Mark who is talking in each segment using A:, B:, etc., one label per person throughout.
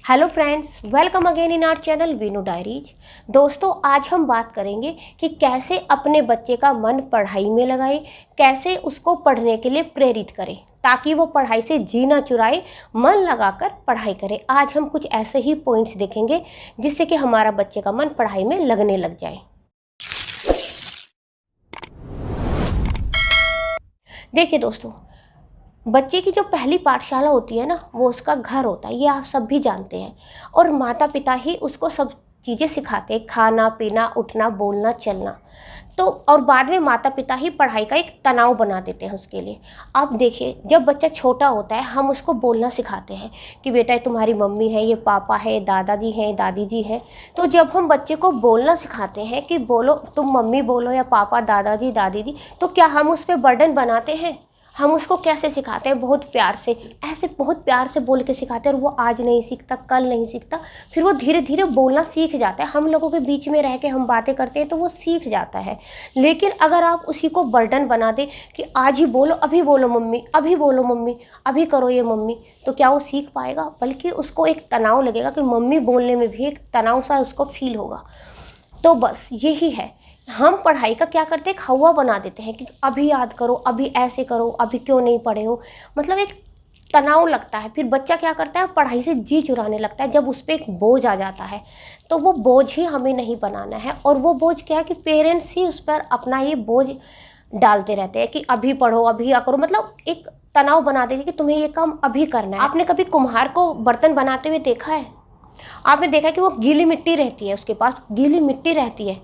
A: Hello friends, welcome again in our channel Veenu diaries. दोस्तों, आज हम बात करेंगे कि कैसे अपने बच्चे का मन पढ़ाई में लगाएं, कैसे उसको पढ़ने के लिए प्रेरित करें ताकि वो पढ़ाई से जी ना चुराए, मन लगाकर पढ़ाई करे। आज हम कुछ ऐसे ही पॉइंट्स देखेंगे जिससे कि हमारा बच्चे का मन पढ़ाई में लगने लग जाए। देखिए दोस्तों, बच्चे की जो पहली पाठशाला होती है ना, वो उसका घर होता है, ये आप सब भी जानते हैं। और माता पिता ही उसको सब चीज़ें सिखाते हैं, खाना पीना, उठना, बोलना, चलना। तो और बाद में माता पिता ही पढ़ाई का एक तनाव बना देते हैं उसके लिए। आप देखिए, जब बच्चा छोटा होता है हम उसको बोलना सिखाते हैं कि बेटा ये तुम्हारी मम्मी है, ये पापा है, दादाजी हैं, दादी जी हैं। तो जब हम बच्चे को बोलना सिखाते हैं कि बोलो, तुम मम्मी बोलो या पापा, दादाजी, दादी जी, तो क्या हम उस पर बर्डन बनाते हैं? हम उसको कैसे सिखाते हैं? बहुत प्यार से, ऐसे बहुत प्यार से बोल के सिखाते हैं। और वो आज नहीं सीखता, कल नहीं सीखता, फिर वो धीरे धीरे बोलना सीख जाता है। हम लोगों के बीच में रह के हम बातें करते हैं तो वो सीख जाता है। लेकिन अगर आप उसी को बर्डन बना दें कि आज ही बोलो, अभी बोलो मम्मी, अभी बोलो मम्मी, अभी करो ये मम्मी, तो क्या वो सीख पाएगा? बल्कि उसको एक तनाव लगेगा कि मम्मी बोलने में भी एक तनाव सा उसको फील होगा। तो बस यही है, हम पढ़ाई का क्या करते हैं, एक हवा बना देते हैं कि अभी याद करो, अभी ऐसे करो, अभी क्यों नहीं पढ़े हो। मतलब एक तनाव लगता है। फिर बच्चा क्या करता है, पढ़ाई से जी चुराने लगता है। जब उस पर एक बोझ आ जाता है तो वो बोझ ही हमें नहीं बनाना है। और वो बोझ क्या है कि पेरेंट्स ही उस पर अपना ये बोझ डालते रहते हैं कि अभी पढ़ो, अभी या करो। मतलब एक तनाव बना देते कि तुम्हें ये काम अभी करना है। आपने कभी कुम्हार को बर्तन बनाते हुए देखा है? आपने देखा कि वो गीली मिट्टी रहती है, उसके पास गीली मिट्टी रहती है।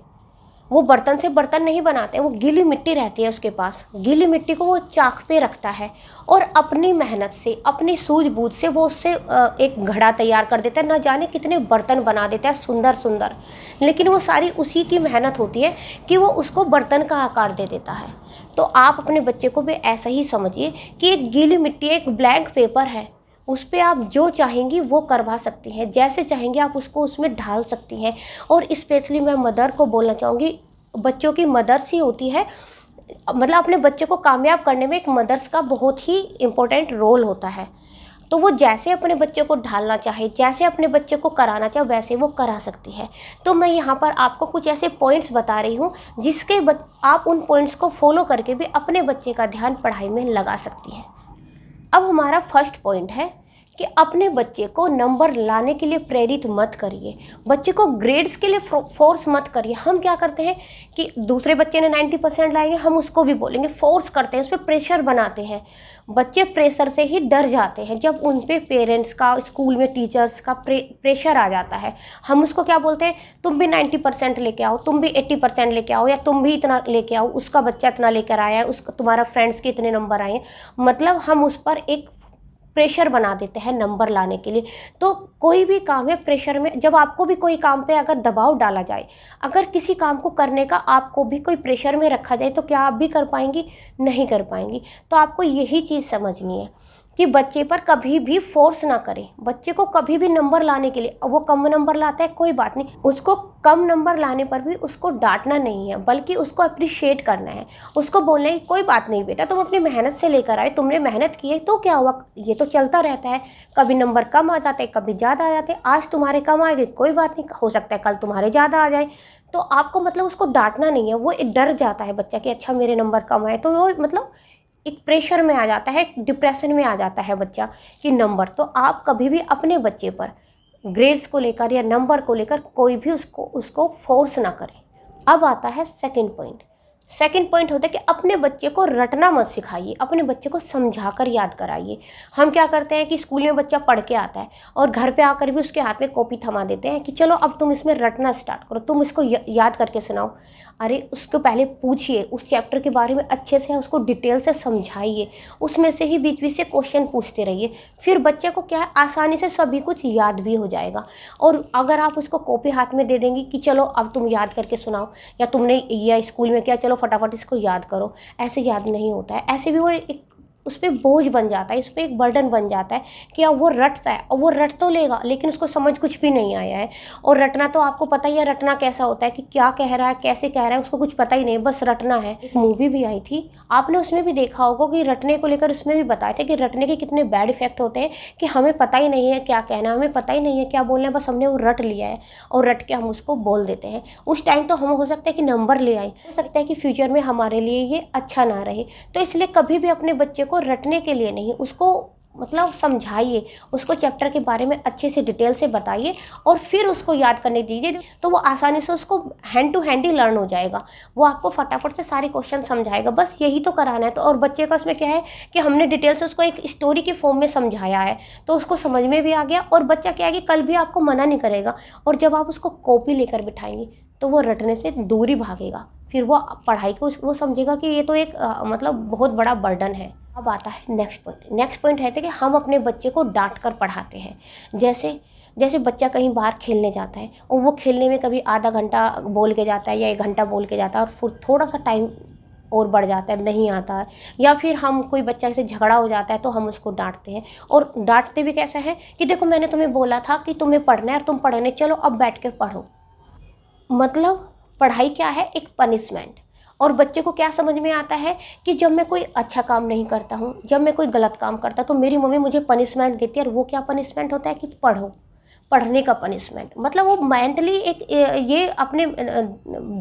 A: वो बर्तन से बर्तन नहीं बनाते, वो गीली मिट्टी रहती है उसके पास। गीली मिट्टी को वो चाक पे रखता है और अपनी मेहनत से, अपनी सूझबूझ से वो उससे एक घड़ा तैयार कर देता है। ना जाने कितने बर्तन बना देता है सुंदर सुंदर, लेकिन वो सारी उसी की मेहनत होती है कि वो उसको बर्तन का आकार दे देता है। तो आप अपने बच्चे को भी ऐसा ही समझिए कि एक गीली मिट्टी एक ब्लैंक पेपर है, उस पर आप जो चाहेंगी वो करवा सकती हैं, जैसे चाहेंगे आप उसको उसमें ढाल सकती हैं। और स्पेशली मैं मदर को बोलना चाहूँगी, बच्चों की मदर्स ही होती है। मतलब अपने बच्चे को कामयाब करने में एक मदर्स का बहुत ही इम्पोर्टेंट रोल होता है। तो वो जैसे अपने बच्चे को ढालना चाहे, जैसे अपने बच्चे को कराना चाहे, वैसे वो करा सकती है। तो मैं यहाँ पर आपको कुछ ऐसे पॉइंट्स बता रही हूँ जिसके आप उन पॉइंट्स को फॉलो करके भी अपने बच्चे का ध्यान पढ़ाई में लगा सकती हैं। अब हमारा फर्स्ट पॉइंट है कि अपने बच्चे को नंबर लाने के लिए प्रेरित मत करिए। बच्चे को ग्रेड्स के लिए फोर्स मत करिए। हम क्या करते हैं कि दूसरे बच्चे ने 90% लाएंगे, हम उसको भी बोलेंगे, फोर्स करते हैं, उस पर प्रेशर बनाते हैं। बच्चे प्रेशर से ही डर जाते हैं जब उन पे पेरेंट्स का, स्कूल में टीचर्स का प्रेशर आ जाता है। हम उसको क्या बोलते हैं, तुम भी 90% लेके आओ, तुम भी 80% लेके आओ, या तुम भी इतना लेके आओ, उसका बच्चा इतना लेकर आया है, उसका, तुम्हारा फ्रेंड्स के इतने नंबर आए हैं। मतलब हम उस पर एक प्रेशर बना देते हैं नंबर लाने के लिए। तो कोई भी काम है प्रेशर में, जब आपको भी कोई काम पे अगर दबाव डाला जाए, अगर किसी काम को करने का आपको भी कोई प्रेशर में रखा जाए, तो क्या आप भी कर पाएंगी? नहीं कर पाएंगी। तो आपको यही चीज़ समझनी है कि बच्चे पर कभी भी फोर्स ना करें। बच्चे को कभी भी नंबर लाने के लिए, वो कम नंबर लाता है कोई बात नहीं, उसको कम नंबर लाने पर भी उसको डांटना नहीं है, बल्कि उसको अप्रिशिएट करना है। उसको बोलना है कोई बात नहीं बेटा, तुम अपनी मेहनत से लेकर आए, तुमने मेहनत की है, तो क्या हुआ, ये तो चलता रहता है। कभी नंबर कम आ जाते हैं, कभी ज़्यादा आ जाते हैं। आज तुम्हारे कम आएंगे, कोई बात नहीं, हो सकता है कल तुम्हारे ज़्यादा आ जाए। तो आपको मतलब उसको डांटना नहीं है। वो डर जाता है बच्चा कि अच्छा मेरे नंबर कम आए, तो वो मतलब एक प्रेशर में आ जाता है, एक डिप्रेशन में आ जाता है बच्चा कि नंबर। तो आप कभी भी अपने बच्चे पर ग्रेड्स को लेकर या नंबर को लेकर कोई भी उसको फोर्स ना करें। अब आता है सेकंड पॉइंट। सेकंड पॉइंट होता है कि अपने बच्चे को रटना मत सिखाइए, अपने बच्चे को समझाकर याद कराइए। हम क्या करते हैं कि स्कूल में बच्चा पढ़ के आता है और घर पे आकर भी उसके हाथ में कॉपी थमा देते हैं कि चलो अब तुम इसमें रटना स्टार्ट करो, तुम इसको याद करके सुनाओ। अरे उसको पहले पूछिए, उस चैप्टर के बारे में अच्छे से उसको डिटेल से समझाइए, उसमें से ही बीच बीच से क्वेश्चन पूछते रहिए। फिर बच्चे को क्या है, आसानी से सभी कुछ याद भी हो जाएगा। और अगर आप उसको कॉपी हाथ में दे देंगी कि चलो अब तुम याद करके सुनाओ, या तुमने या स्कूल में किया, चलो फटाफट इसको याद करो, ऐसे याद नहीं होता है। ऐसे भी वो एक उस पर बोझ बन जाता है, इस पर एक बर्डन बन जाता है कि अब वो रटता है और वो रट तो लेगा लेकिन उसको समझ कुछ भी नहीं आया है। और रटना तो आपको पता ही है रटना कैसा होता है कि क्या कह रहा है, कैसे कह रहा है, उसको कुछ पता ही नहीं, बस रटना है। एक मूवी भी आई थी, आपने उसमें भी देखा होगा कि रटने को लेकर उसमें भी बताया था कि रटने के कितने बैड इफेक्ट होते हैं कि हमें पता ही नहीं है क्या कहना है, हमें पता ही नहीं है क्या बोलना है, बस हमने वो रट लिया है और रट के हम उसको बोल देते हैं। उस टाइम तो हम हो सकता है कि नंबर ले आए, हो सकता है कि फ्यूचर में हमारे लिए ये अच्छा ना रहे। तो इसलिए कभी भी अपने बच्चे को रटने के लिए नहीं, उसको मतलब समझाइए, उसको चैप्टर के बारे में अच्छे से डिटेल से बताइए और फिर उसको याद करने दीजिए, तो वो आसानी से उसको हैंड टू हैंड ही लर्न हो जाएगा। वो आपको फटाफट से सारे क्वेश्चन समझाएगा, बस यही तो कराना है। तो और बच्चे का इसमें क्या है कि हमने डिटेल से उसको एक स्टोरी के फॉर्म में समझाया है, तो उसको समझ में भी आ गया और बच्चा क्या है कि कल भी आपको मना नहीं करेगा। और जब आप उसको कॉपी लेकर बिठाएंगे तो वो रटने से दूर ही भागेगा, फिर वो पढ़ाई को वो समझेगा कि ये तो एक मतलब बहुत बड़ा बर्डन है। अब आता है नेक्स्ट पॉइंट। नेक्स्ट पॉइंट है कि हम अपने बच्चे को डांट कर पढ़ाते हैं। जैसे जैसे बच्चा कहीं बाहर खेलने जाता है और वो खेलने में कभी आधा घंटा बोल के जाता है या 1 घंटा बोल के जाता है और फिर थोड़ा सा टाइम और बढ़ जाता है, नहीं आता है, या फिर हम कोई बच्चा से झगड़ा हो जाता है तो हम उसको डांटते हैं। और डांटते भी कैसा है कि देखो मैंने तुम्हें बोला था कि तुम्हें पढ़ना है और तुम पढ़ने चलो, अब बैठ के पढ़ो। मतलब पढ़ाई क्या है, एक पनिशमेंट। और बच्चे को क्या समझ में आता है कि जब मैं कोई अच्छा काम नहीं करता हूँ, जब मैं कोई गलत काम करता तो मेरी मम्मी मुझे पनिशमेंट देती है। और वो क्या पनिशमेंट होता है कि पढ़ो, पढ़ने का पनिशमेंट। मतलब वो मेंटली एक ये अपने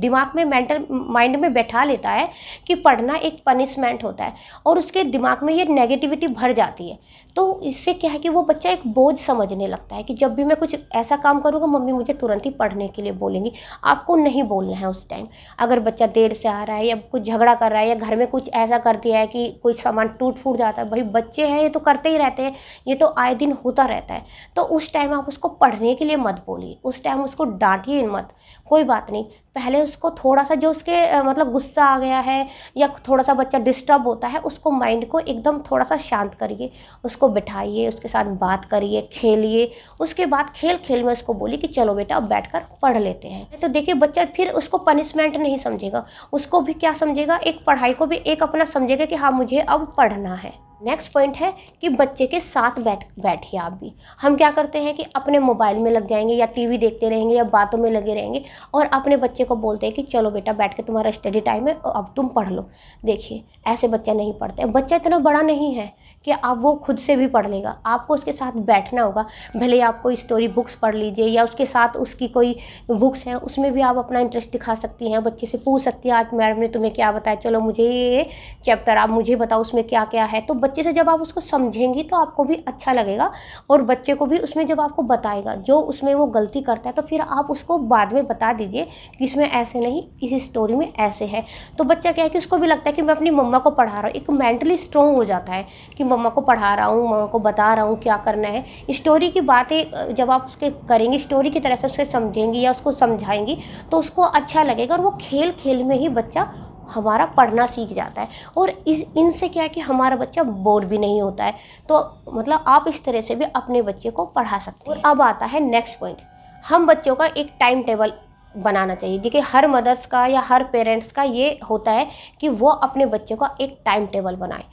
A: दिमाग में मेंटल माइंड में बैठा लेता है कि पढ़ना एक पनिशमेंट होता है और उसके दिमाग में ये नेगेटिविटी भर जाती है। तो इससे क्या है कि वो बच्चा एक बोझ समझने लगता है कि जब भी मैं कुछ ऐसा काम करूँगा मम्मी मुझे तुरंत ही पढ़ने के लिए बोलेंगी। आपको नहीं बोलना है उस टाइम। अगर बच्चा देर से आ रहा है या कुछ झगड़ा कर रहा है या घर में कुछ ऐसा कर दिया है कि कोई सामान टूट फूट जाता है, भाई बच्चे हैं ये तो करते ही रहते हैं, ये तो आए दिन होता रहता है। तो उस टाइम आप उसको पढ़ने के लिए मत बोलिए, उस टाइम उसको डांटिए मत। कोई बात नहीं, पहले उसको थोड़ा सा जो उसके मतलब गुस्सा आ गया है या थोड़ा सा बच्चा डिस्टर्ब होता है, उसको माइंड को एकदम थोड़ा सा शांत करिए, उसको बिठाइए, उसके साथ बात करिए, खेलिए। उसके बाद खेल खेल में उसको बोलिए कि चलो बेटा अब बैठकर पढ़ लेते हैं। तो देखिए बच्चा फिर उसको पनिशमेंट नहीं समझेगा, उसको भी क्या समझेगा, एक पढ़ाई को भी एक अपना समझेगा कि हाँ मुझे अब पढ़ना है। नेक्स्ट पॉइंट है कि बच्चे के साथ बैठिए आप भी। हम क्या करते हैं कि अपने मोबाइल में लग जाएंगे या टीवी देखते रहेंगे या बातों में लगे रहेंगे और अपने बच्चे को बोलते हैं कि चलो बेटा बैठ के तुम्हारा स्टडी टाइम है अब तुम पढ़ लो। देखिए ऐसे बच्चा नहीं पढ़ते। बच्चा इतना बड़ा नहीं है कि आप वो खुद से भी पढ़ लेगा, आपको उसके साथ बैठना होगा। भले आप कोई स्टोरी बुक्स पढ़ लीजिए या उसके साथ उसकी कोई बुक्स हैं उसमें भी आप अपना इंटरेस्ट दिखा सकती हैं। बच्चे से पूछ सकती हैं आज मैडम ने तुम्हें क्या बताया, चलो मुझे ये चैप्टर आप मुझे बताओ उसमें क्या क्या है। तो बच्चे से जब आप उसको समझेंगी तो आपको भी अच्छा लगेगा और बच्चे को भी उसमें जब आपको बताएगा जो उसमें वो गलती करता है तो फिर आप उसको बाद में बता दीजिए कि इसमें ऐसे नहीं, इस स्टोरी में ऐसे है। तो बच्चा क्या है कि उसको भी लगता है कि मैं अपनी मम्मा को पढ़ा रहा हूँ, एक मेंटली स्ट्रॉन्ग हो जाता है कि मम्मा को पढ़ा रहा हूँ, मम्मा को बता रहा हूँ क्या करना है। स्टोरी की बातें जब आप उसके करेंगी, स्टोरी की तरह से उससे समझेंगी या उसको समझाएंगी तो उसको अच्छा लगेगा और वो खेल खेल में ही बच्चा हमारा पढ़ना सीख जाता है। और इनसे क्या है कि हमारा बच्चा बोर भी नहीं होता है। तो मतलब आप इस तरह से भी अपने बच्चे को पढ़ा सकते हैं। अब आता है नेक्स्ट पॉइंट, हम बच्चों का एक टाइम टेबल बनाना चाहिए। देखिए हर मदर्स का या हर पेरेंट्स का ये होता है कि वो अपने बच्चों का एक टाइम टेबल बनाए,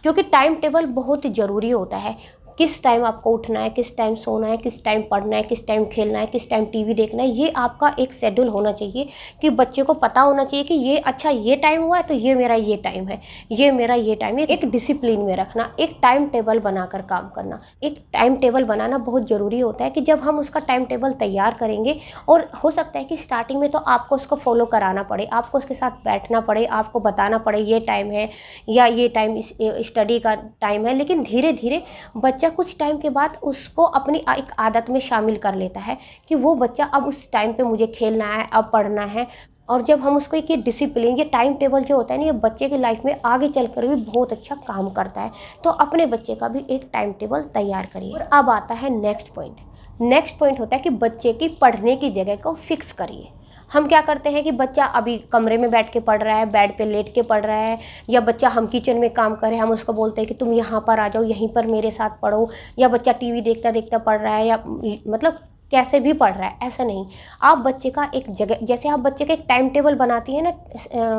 A: क्योंकि टाइम टेबल बहुत ही ज़रूरी होता है। किस टाइम आपको उठना है, किस टाइम सोना है, किस टाइम पढ़ना है, किस टाइम खेलना है, किस टाइम टीवी देखना है, ये आपका एक शेड्यूल होना चाहिए कि बच्चे को पता होना चाहिए कि ये अच्छा ये टाइम हुआ है तो ये मेरा ये टाइम है, ये मेरा ये टाइम है। एक डिसिप्लिन में रखना, एक टाइम टेबल बनाकर काम करना। एक टाइम टेबल बनाना बहुत ज़रूरी होता है कि जब हम उसका टाइम टेबल तैयार करेंगे, और हो सकता है कि स्टार्टिंग में तो आपको उसको फॉलो कराना पड़े, आपको उसके साथ बैठना पड़े, आपको बताना पड़े ये टाइम है या ये टाइम स्टडी का टाइम है, लेकिन धीरे धीरे बच्चा कुछ टाइम के बाद उसको अपनी एक आदत में शामिल कर लेता है कि वो बच्चा अब उस टाइम पे मुझे खेलना है, अब पढ़ना है। और जब हम उसको एक ये डिसिप्लिन, ये टाइम टेबल जो होता है ना, ये बच्चे की लाइफ में आगे चलकर भी बहुत अच्छा काम करता है। तो अपने बच्चे का भी एक टाइम टेबल तैयार करिए। और अब आता है नेक्स्ट पॉइंट। नेक्स्ट पॉइंट होता है कि बच्चे की पढ़ने की जगह को फिक्स करिए। हम क्या करते हैं कि बच्चा अभी कमरे में बैठ के पढ़ रहा है, बेड पे लेट के पढ़ रहा है, या बच्चा हम किचन में काम कर रहे हैं, हम उसको बोलते हैं कि तुम यहाँ पर आ जाओ, यहीं पर मेरे साथ पढ़ो, या बच्चा टीवी देखता देखता पढ़ रहा है, या मतलब कैसे भी पढ़ रहा है, ऐसा नहीं। आप बच्चे का एक जगह, जैसे आप बच्चे का एक टाइम टेबल बनाती है ना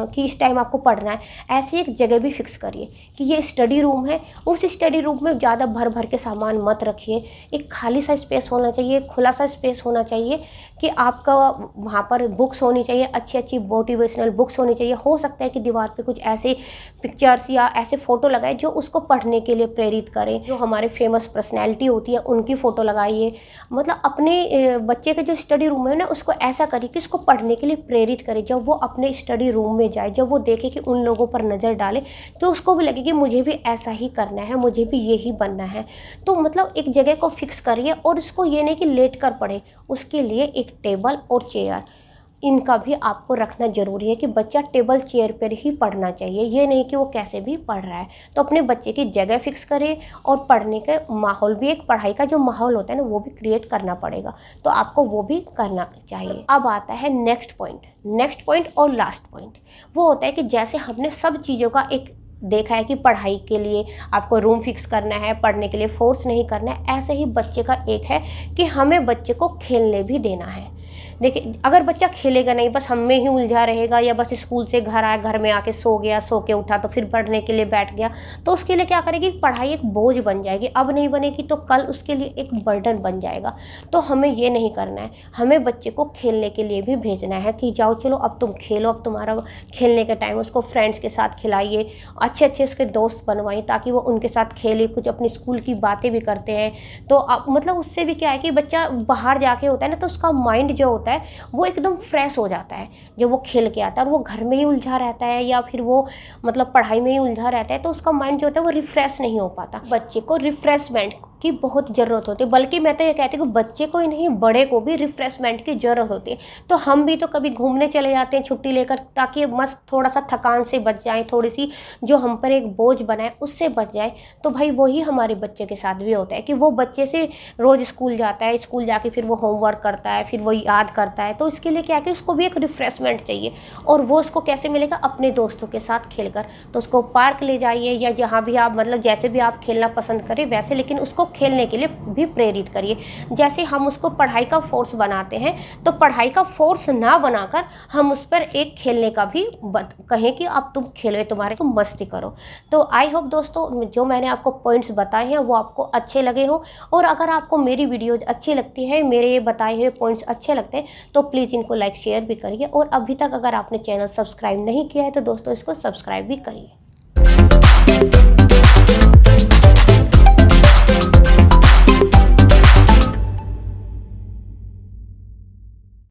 A: कि इस टाइम आपको पढ़ना है, ऐसे एक जगह भी फिक्स करिए कि ये स्टडी रूम है। उस स्टडी रूम में ज़्यादा भर भर के सामान मत रखिए। एक खाली सा स्पेस होना चाहिए, खुला सा स्पेस होना चाहिए कि आपका वहाँ पर बुक्स होनी चाहिए, अच्छी अच्छी मोटिवेशनल बुक्स होनी चाहिए। हो सकता है कि दीवार पे कुछ ऐसे पिक्चर्स या ऐसे फ़ोटो लगाए जो उसको पढ़ने के लिए प्रेरित करें। जो हमारे फेमस पर्सनैलिटी होती है उनकी फ़ोटो लगाइए। मतलब अपने बच्चे का जो स्टडी रूम है ना, उसको ऐसा करिए कि उसको पढ़ने के लिए प्रेरित करे। जब वो अपने स्टडी रूम में जाए, जब वो देखे कि उन लोगों पर नज़र डाले, तो उसको भी लगे कि मुझे भी ऐसा ही करना है, मुझे भी यही बनना है। तो मतलब एक जगह को फिक्स करिए और उसको ये नहीं कि लेट कर पढ़े, उसके लिए एक टेबल और चेयर, इनका भी आपको रखना ज़रूरी है कि बच्चा टेबल चेयर पर ही पढ़ना चाहिए, ये नहीं कि वो कैसे भी पढ़ रहा है। तो अपने बच्चे की जगह फिक्स करें और पढ़ने का माहौल भी, एक पढ़ाई का जो माहौल होता है ना, वो भी क्रिएट करना पड़ेगा। तो आपको वो भी करना चाहिए। अब आता है नेक्स्ट पॉइंट और लास्ट पॉइंट। वो होता है कि जैसे हमने सब चीज़ों का एक देखा है कि पढ़ाई के लिए आपको रूम फिक्स करना है, पढ़ने के लिए फोर्स नहीं करना है, ऐसे ही बच्चे का एक है कि हमें बच्चे को खेलने भी देना है। देखिए, अगर बच्चा खेलेगा नहीं, बस हम में ही उलझा रहेगा, या बस स्कूल से घर आया, घर में आके सो गया, सो के उठा तो फिर पढ़ने के लिए बैठ गया, तो उसके लिए क्या करेगी, पढ़ाई एक बोझ बन जाएगी। अब नहीं बनेगी तो कल उसके लिए एक बर्डन बन जाएगा। तो हमें ये नहीं करना है। हमें बच्चे को खेलने के लिए भी भेजना है कि जाओ चलो अब तुम खेलो, अब तुम्हारा खेलने का टाइम। उसको फ्रेंड्स के साथ खिलाइए, अच्छे अच्छे उसके दोस्त बनवाइए ताकि वो उनके साथ खेले, कुछ अपनी स्कूल की बातें भी करते हैं। तो मतलब उससे भी क्या है कि बच्चा बाहर जाके होता है ना, तो उसका माइंड जो होता है वो एकदम फ्रेश हो जाता है जब वो खेल के आता है। और वो घर में ही उलझा रहता है या फिर वो मतलब पढ़ाई में ही उलझा रहता है, तो उसका माइंड जो होता है वो रिफ्रेश नहीं हो पाता। बच्चे को रिफ्रेशमेंट की बहुत ज़रूरत होती है, बल्कि मैं तो ये कहती हूँ कि बच्चे को ही नहीं, बड़े को भी रिफ्रेशमेंट की ज़रूरत होती है। तो हम भी तो कभी घूमने चले जाते हैं छुट्टी लेकर, ताकि मस्त थोड़ा सा थकान से बच जाए, थोड़ी सी जो हम पर एक बोझ बनाए उससे बच जाए। तो भाई वही हमारे बच्चे के साथ भी होता है कि वो बच्चे से रोज़ स्कूल जाता है, स्कूल जाके फिर वो होमवर्क करता है, फिर वो याद करता है। तो इसके लिए क्या कि उसको भी एक रिफ्रेशमेंट चाहिए, और वो उसको कैसे मिलेगा, अपने दोस्तों के साथ खेलकर। तो उसको पार्क ले जाइए, या जहाँ भी आप मतलब जैसे भी आप खेलना पसंद करें वैसे, लेकिन उसको खेलने के लिए भी प्रेरित करिए। जैसे हम उसको पढ़ाई का फोर्स बनाते हैं, तो पढ़ाई का फोर्स ना बनाकर हम उस पर एक खेलने का भी कहें कि अब तुम खेलो, तुम्हारे तुम मस्ती करो। तो आई होप दोस्तों, जो मैंने आपको पॉइंट्स बताए हैं वो आपको अच्छे लगे हो। और अगर आपको मेरी वीडियोज अच्छी लगती है, मेरे ये बताए हुए पॉइंट्स अच्छे लगते हैं, तो प्लीज़ इनको लाइक शेयर भी करिए। और अभी तक अगर आपने चैनल सब्सक्राइब नहीं किया है तो दोस्तों इसको सब्सक्राइब भी करिए।